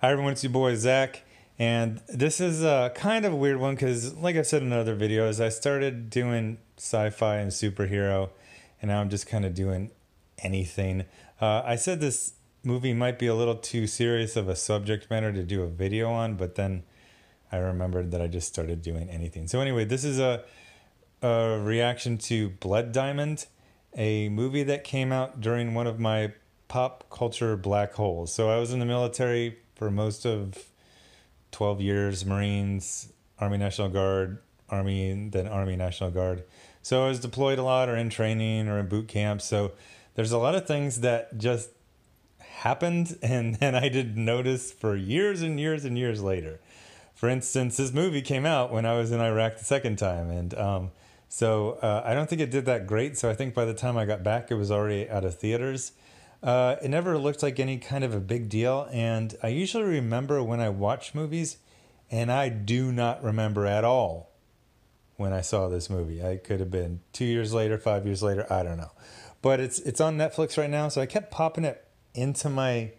Hi everyone, it's your boy Zach, and this is a kind of a weird one because, like I've said in other videos, I started doing sci-fi and superhero, and now I'm just kind of doing anything. I said this movie might be a little too serious of a subject matter to do a video on, but then I remembered that I just started doing anything. So anyway, this is a reaction to Blood Diamond, a movie that came out during one of my pop culture black holes. So I was in the military for most of 12 years, Marines, Army National Guard, Army, and then Army National Guard. So I was deployed a lot or in training or in boot camp. So there's a lot of things that just happened and then I didn't notice for years and years and years later. For instance, this movie came out when I was in Iraq the second time. And so I don't think it did that great. So I think by the time I got back, it was already out of theaters. It never looked like any kind of a big deal, and I usually remember when I watch movies, and I do not remember at all when I saw this movie. I could have been 2 years later, 5 years later, I don't know. But it's on Netflix right now, so I kept popping it into my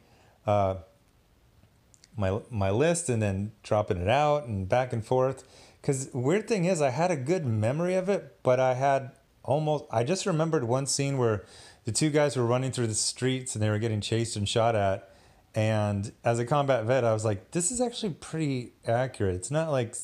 my list and then dropping it out and back and forth. Because weird thing is, I had a good memory of it, but I just remembered one scene where the two guys were running through the streets and they were getting chased and shot at. And as a combat vet, I was like, this is actually pretty accurate. It's not like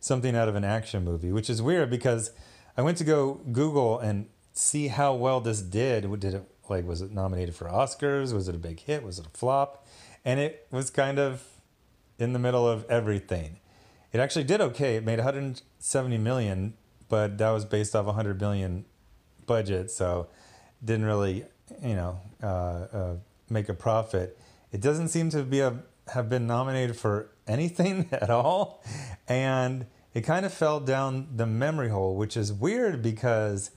something out of an action movie, which is weird because I went to go Google and see how well this did. Was it nominated for Oscars? Was it a big hit? Was it a flop? And it was kind of in the middle of everything. It actually did okay. It made 170 million, but that was based off a 100 million budget. So didn't really, make a profit. It doesn't seem to have been nominated for anything at all, and it kind of fell down the memory hole, which is weird because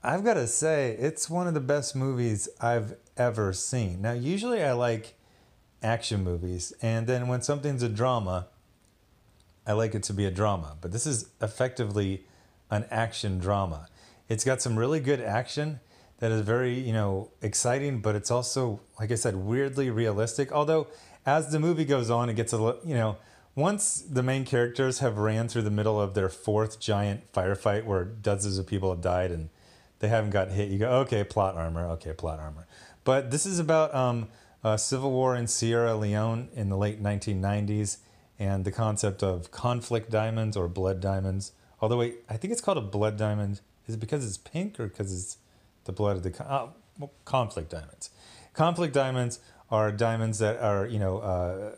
I've got to say it's one of the best movies I've ever seen. Now, usually I like action movies, and then when something's a drama, I like it to be a drama, but this is effectively an action drama. It's got some really good action that is very, exciting, but it's also, like I said, weirdly realistic. Although, as the movie goes on, it gets a little, once the main characters have ran through the middle of their fourth giant firefight where dozens of people have died and they haven't got hit, you go, okay, plot armor. But this is about civil war in Sierra Leone in the late 1990s and the concept of conflict diamonds or blood diamonds. Although, wait, I think it's called a blood diamond. Is it because it's pink or because it's the blood of the conflict diamonds? Conflict diamonds are diamonds that are,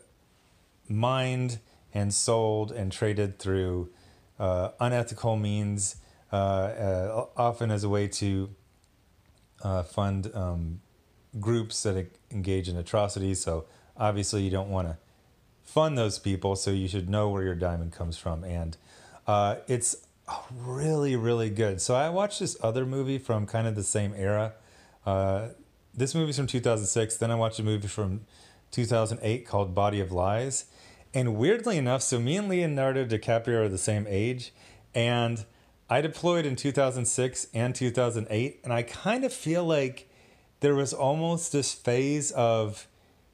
mined and sold and traded through unethical means, often as a way to fund groups that engage in atrocities. So obviously you don't want to fund those people, so you should know where your diamond comes from. And it's really, really good. So I watched this other movie from kind of the same era. This movie's from 2006. Then I watched a movie from 2008 called Body of Lies. And weirdly enough, so me and Leonardo DiCaprio are the same age. And I deployed in 2006 and 2008. And I kind of feel like there was almost this phase of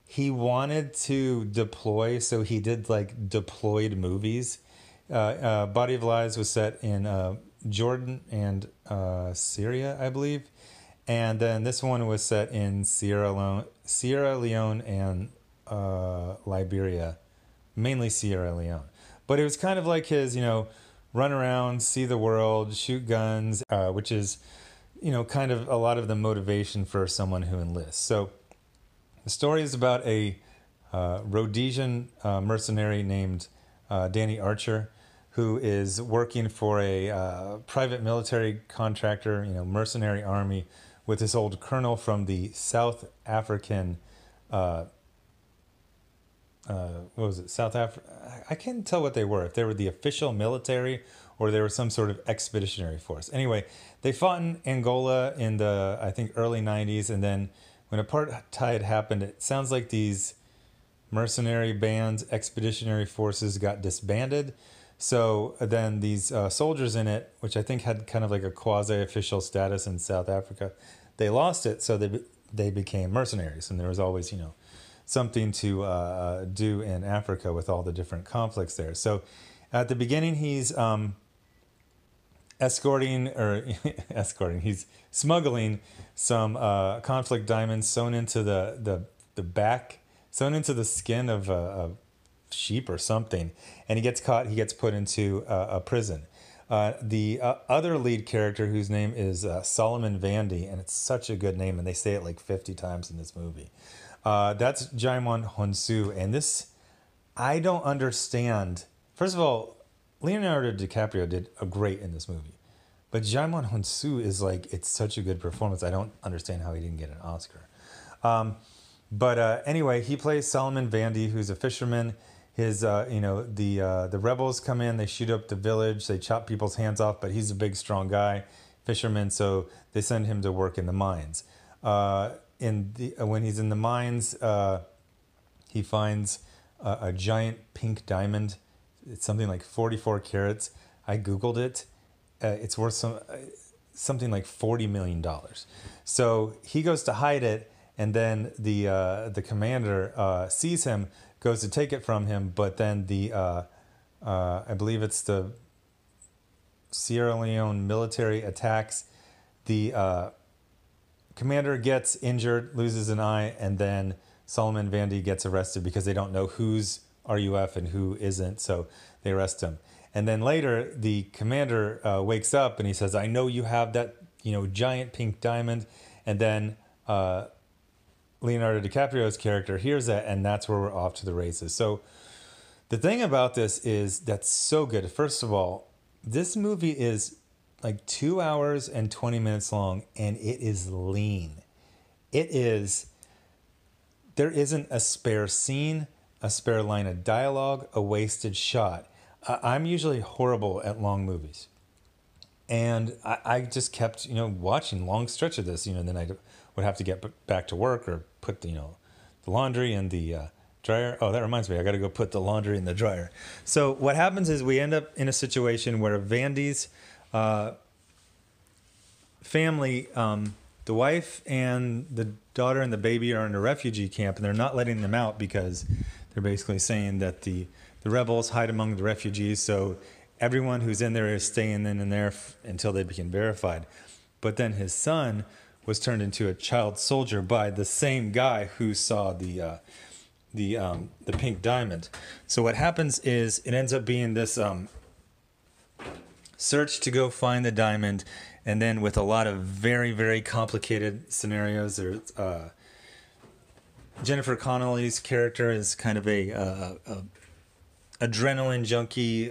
he wanted to deploy, so he did like deployed movies. Body of Lies was set in Jordan and Syria, I believe. And then this one was set in Sierra Leone and Liberia, mainly Sierra Leone. But it was kind of like his, run around, see the world, shoot guns, which is, kind of a lot of the motivation for someone who enlists. So the story is about a Rhodesian mercenary named Danny Archer, who is working for a private military contractor, mercenary army, with this old colonel from the South African, what was it, South Africa? I can't tell what they were, if they were the official military or they were some sort of expeditionary force. Anyway, they fought in Angola in the, I think, early 90s, and then when apartheid happened, it sounds like these mercenary bands, expeditionary forces got disbanded. So then these soldiers in it, which I think had kind of like a quasi-official status in South Africa, they lost it, so they became mercenaries. And there was always, something to do in Africa with all the different conflicts there. So at the beginning, he's he's smuggling some conflict diamonds sewn into sewn into the skin of a sheep or something, and he gets caught. He gets put into a prison. The other lead character, whose name is Solomon Vandy, and it's such a good name, and they say it like 50 times in this movie. That's Djimon Hounsou, and this, I don't understand. First of all, Leonardo DiCaprio did a great in this movie, but Djimon Hounsou is like, it's such a good performance. I don't understand how he didn't get an Oscar. But anyway, he plays Solomon Vandy, who's a fisherman. His, the rebels come in, they shoot up the village, they chop people's hands off, but he's a big, strong guy, fisherman, so they send him to work in the mines. When he's in the mines, he finds a giant pink diamond. It's something like 44 carats. I Googled it. It's worth something like $40 million. So he goes to hide it, and then the commander sees him, goes to take it from him, but then I believe it's the Sierra Leone military attacks. The commander gets injured, loses an eye, and then Solomon Vandy gets arrested because they don't know who's RUF and who isn't, so they arrest him. And then later, the commander wakes up and he says, "I know you have that, giant pink diamond," and then Leonardo DiCaprio's character hears that, and that's where we're off to the races. So the thing about this is that's so good. First of all, this movie is like 2 hours and 20 minutes long, and it is lean. There isn't a spare scene, a spare line of dialogue, a wasted shot. I'm usually horrible at long movies. And I just kept, watching long stretch of this, and then I would have to get back to work or put, the laundry in the dryer. Oh, that reminds me, I got to go put the laundry in the dryer. So what happens is we end up in a situation where Vandy's family, the wife and the daughter and the baby are in a refugee camp, and they're not letting them out because they're basically saying that the rebels hide among the refugees, so everyone who's in there is staying in there until they become verified. But then his son was turned into a child soldier by the same guy who saw the pink diamond. So what happens is it ends up being this search to go find the diamond, and then with a lot of very, very complicated scenarios. There's Jennifer Connelly's character is kind of a adrenaline junkie,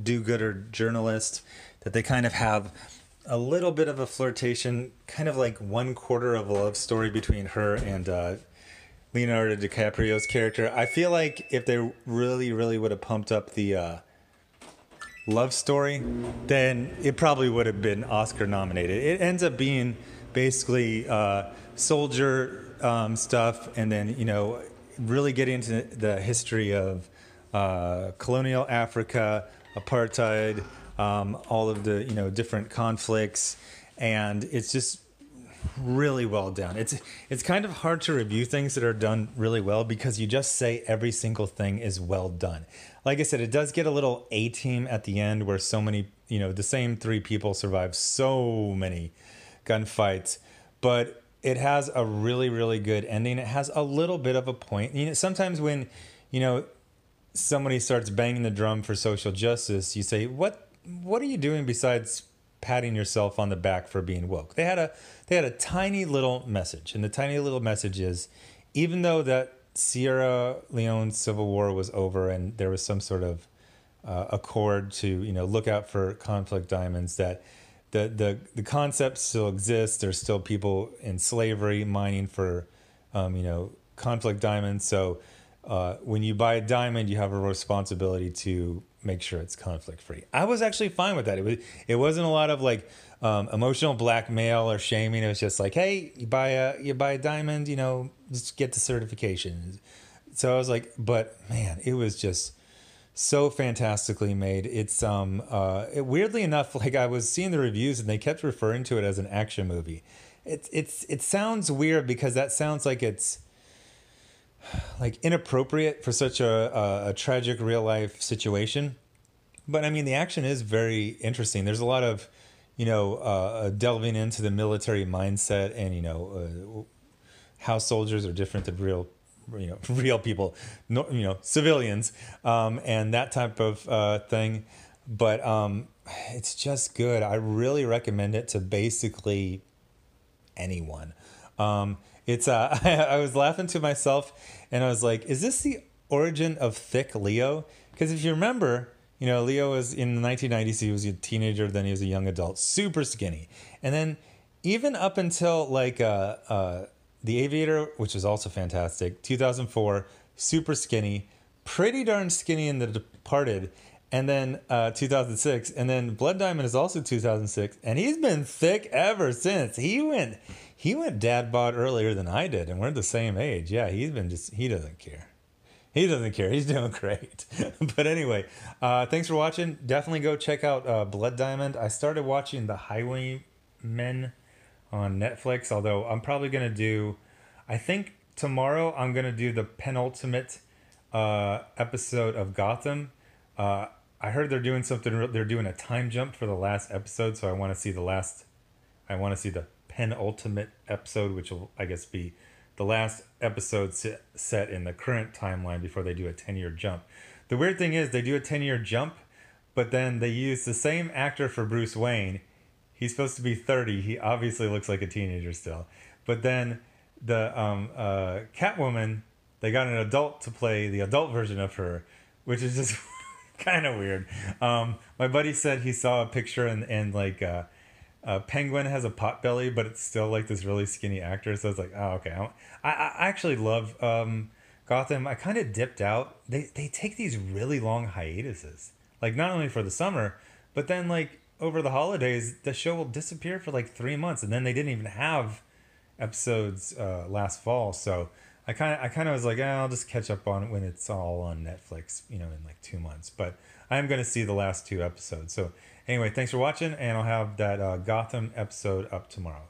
do-gooder journalist that they kind of have a little bit of a flirtation, kind of like 1/4 of a love story between her and Leonardo DiCaprio's character. I feel like if they really, really would have pumped up the love story, then it probably would have been Oscar nominated. It ends up being basically soldier stuff, and then really get into the history of colonial Africa, apartheid, all of the different conflicts, and it's just really well done. It's kind of hard to review things that are done really well because you just say every single thing is well done. Like I said, it does get a little A-team at the end where so many, the same 3 people survive so many gunfights, but it has a really, really good ending. It has a little bit of a point. Sometimes when, somebody starts banging the drum for social justice, you say, what are you doing besides patting yourself on the back for being woke? They had a tiny little message, and the tiny little message is, even though that Sierra Leone civil war was over and there was some sort of accord to look out for conflict diamonds, that the concept still exists. There's still people in slavery mining for conflict diamonds. So when you buy a diamond, you have a responsibility to make sure it's conflict free. I was actually fine with that. It wasn't a lot of like emotional blackmail or shaming. It was just like, hey, you buy a diamond, just get the certification. So I was like, but man, it was just so fantastically made. It's weirdly enough, like I was seeing the reviews and they kept referring to it as an action movie. It sounds weird because that sounds like it's like inappropriate for such a tragic real life situation. But I mean, the action is very interesting. There's a lot of, delving into the military mindset and, how soldiers are different than real, real people, no, civilians, and that type of thing. But it's just good. I really recommend it to basically anyone. It's I was laughing to myself, and I was like, "Is this the origin of Thick Leo?" Because if you remember, Leo was in the 1990s. He was a teenager, then he was a young adult, super skinny, and then even up until like the Aviator, which is also fantastic, 2004, super skinny, pretty darn skinny in The Departed, and then 2006, and then Blood Diamond is also 2006, and he's been thick ever since. He went dad bod earlier than I did, and we're the same age. Yeah, he doesn't care. He doesn't care. He's doing great. But anyway, thanks for watching. Definitely go check out Blood Diamond. I started watching The Highwaymen on Netflix, although I'm probably going to do, I think tomorrow I'm going to do the penultimate episode of Gotham. I heard they're doing something, they're doing a time jump for the last episode, so I want to see the penultimate episode, which will, I guess, be the last episode set in the current timeline before they do a 10-year jump. The weird thing is they do a 10-year jump, but then they use the same actor for Bruce Wayne. He's supposed to be 30. He obviously looks like a teenager still. But then the Catwoman, they got an adult to play the adult version of her, which is just kind of weird. My buddy said he saw a picture and like Penguin has a pot belly, but it's still like this really skinny actor. So it's like, oh, okay. I actually love Gotham. I kind of dipped out. They take these really long hiatuses, like not only for the summer, but then like over the holidays, the show will disappear for like 3 months, and then they didn't even have episodes last fall. So I kind of was like, I'll just catch up on it when it's all on Netflix, in like 2 months. But I'm going to see the last 2 episodes. So anyway, thanks for watching, and I'll have that Gotham episode up tomorrow.